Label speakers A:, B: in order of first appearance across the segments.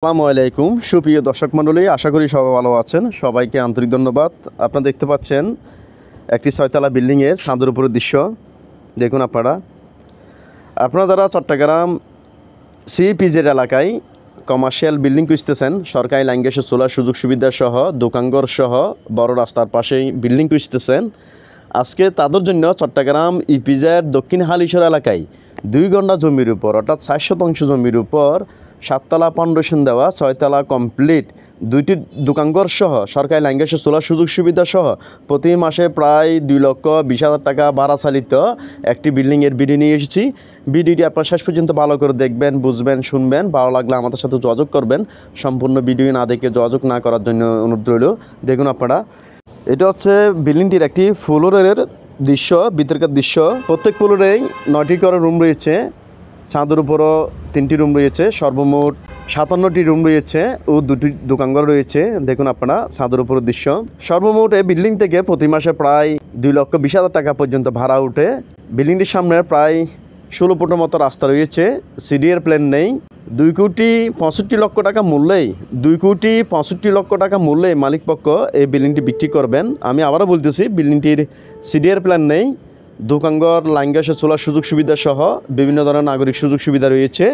A: আসসালামু আলাইকুম সুপ্রিয় দর্শক মণ্ডলী, আশা করি সবাই ভালো আছেন। সবাইকে আন্তরিক ধন্যবাদ। আপনারা দেখতে পাচ্ছেন একটি ছয়তলা বিল্ডিংয়ের ছাদের উপরের দৃশ্য। দেখুন আপনারা যারা চট্টগ্রাম সিপিজেড এলাকায় কমার্শিয়াল বিল্ডিং খুঁজতেছেন, সরকারি লাইন গ্যাসের চুলার সুযোগ সুবিধা সহ দোকানঘর সহ বড় রাস্তার পাশেই বিল্ডিং খুঁজতেছেন, আজকে তাদের জন্য চট্টগ্রাম ইপিজেড দক্ষিণ হালিশহর এলাকায় 2 ঘন্টা জমির উপর অর্থাৎ 4 শতাংশ জমির উপর 7 তলা ফাউন্ডেশন দেওয়া 6 তলা কমপ্লিট 2টি দোকানঘর সহ সরকারি লাইন গ্যাসের চুলার সুযোগ সুবিধা সহ প্রতি মাসে প্রায় 2,20,000 টাকা ভাড়া চালিত একটি বিল্ডিংয়ের ভিডিও নিয়ে এসেছি। ভিডিওটি আপনার শেষ পর্যন্ত ভালো করে দেখবেন, বুঝবেন, শুনবেন। ভালো লাগলে আমাদের সাথে যোগাযোগ করবেন। সম্পূর্ণ ভিডিও না দেখে যোগাযোগ না করার জন্য অনুরোধ রইল। দেখুন এটা হচ্ছে বিল্ডিংটির একটি ফ্লোরের দৃশ্য, ভিতরকার দৃশ্য। প্রত্যেক ফ্লোরেই 9টি করে রুম রয়েছে, ছাদের উপরও 3টি রুম রয়েছে, সর্বমোট 57টি রুম রয়েছে ও 2টি দোকানঘর রয়েছে। দেখুন ছাদের উপরের দৃশ্য। সর্বমোট এই বিল্ডিং থেকে প্রতি মাসে প্রায় 2,20,000 টাকা পর্যন্ত ভাড়া ওঠে। বিল্ডিংটির সামনে প্রায় 16 ফুটের মতো রাস্তা রয়েছে, সিডিএর প্ল্যান নেই। 2,65,00,000 টাকা মূল্যেই 2,65,00,000 টাকা মূল্যে মালিকপক্ষ এই বিল্ডিংটি বিক্রি করবেন। আমি আবারও বলতেছি, বিল্ডিংটির সিডিএর প্ল্যান নেই, দোকানঘর, লাইন গ্যাসের চুলার সুযোগ সুবিধা সহ বিভিন্ন ধরনের নাগরিক সুযোগ সুবিধা রয়েছে।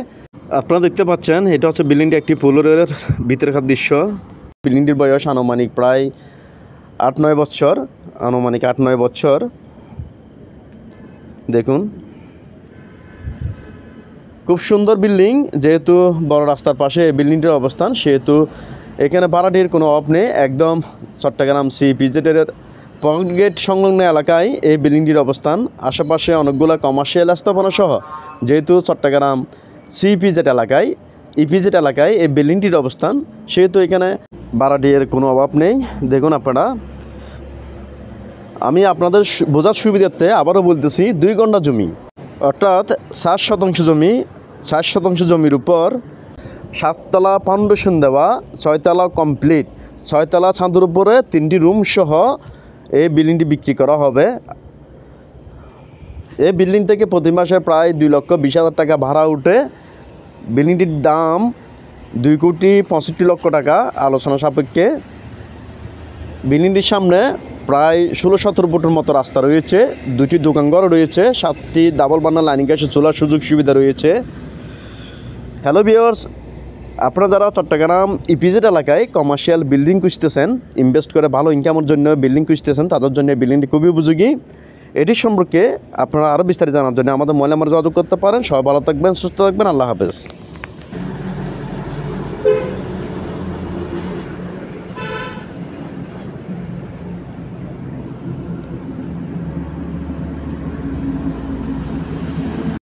A: আপনারা দেখতে পাচ্ছেন এটা হচ্ছে বিল্ডিংটি একটি ফ্লোরের ভিতরকার দৃশ্য। বিল্ডিংটির বয়স আনুমানিক প্রায় 8-9 বছর, দেখুন খুব সুন্দর বিল্ডিং। যেহেতু বড় রাস্তার পাশে এই বিল্ডিংটির অবস্থান, সেহেতু এখানে ভাড়াটির কোনো অভাব নেই। একদম চট্টগ্রাম সিপিজেডের পকেট গেট সংলগ্ন এলাকায় এই বিল্ডিংটির অবস্থান। আশেপাশে অনেকগুলো কমার্শিয়াল স্থাপনা সহ যেহেতু চট্টগ্রাম সিপিজেড এলাকায় ইপিজেড এলাকায় এই বিল্ডিংটির অবস্থান, সেহেতু এখানে ভাড়াটির কোনো অভাব নেই। দেখুন আমি আপনাদের বোঝার সুবিধার্থে আবারও বলতেছি, 2 ঘন্টা জমি অর্থাৎ 4 শতাংশ জমি, 4 শতাংশ জমির উপর 7 তলা ফাউন্ডেশন দেওয়া, 6 তলা কমপ্লিট, 6 তলা ছাদের উপরে 3টি রুম সহ এই বিল্ডিংটি বিক্রি করা হবে। এই বিল্ডিং থেকে প্রতি মাসে প্রায় 2,20,000 টাকা ভাড়া উঠে। বিল্ডিংটির দাম 2,65,00,000 টাকা আলোচনা সাপেক্ষে। বিল্ডিংটির সামনে প্রায় 16-17 ফুটের মতো রাস্তা রয়েছে, 2টি দোকানঘর রয়েছে, 7টি ডাবল বার্নার লাইন গ্যাসের চুলার সুযোগ সুবিধা রয়েছে। হ্যালো ভিউয়ার্স, আপনারা যারা চট্টগ্রাম ইপিজেড এলাকায় কমার্শিয়াল বিল্ডিং খুঁজতেছেন, ইনভেস্ট করে ভালো ইনকামের জন্য বিল্ডিং খুঁজতেছেন, তাদের জন্য বিল্ডিংটি খুবই উপযোগী। এটির সম্পর্কে আপনারা আরও বিস্তারিত জানার জন্য আমাদের মোবাইল নাম্বারে যোগাযোগ করতে পারেন। সবাই ভালো থাকবেন, সুস্থ থাকবেন। আল্লাহ হাফেজ।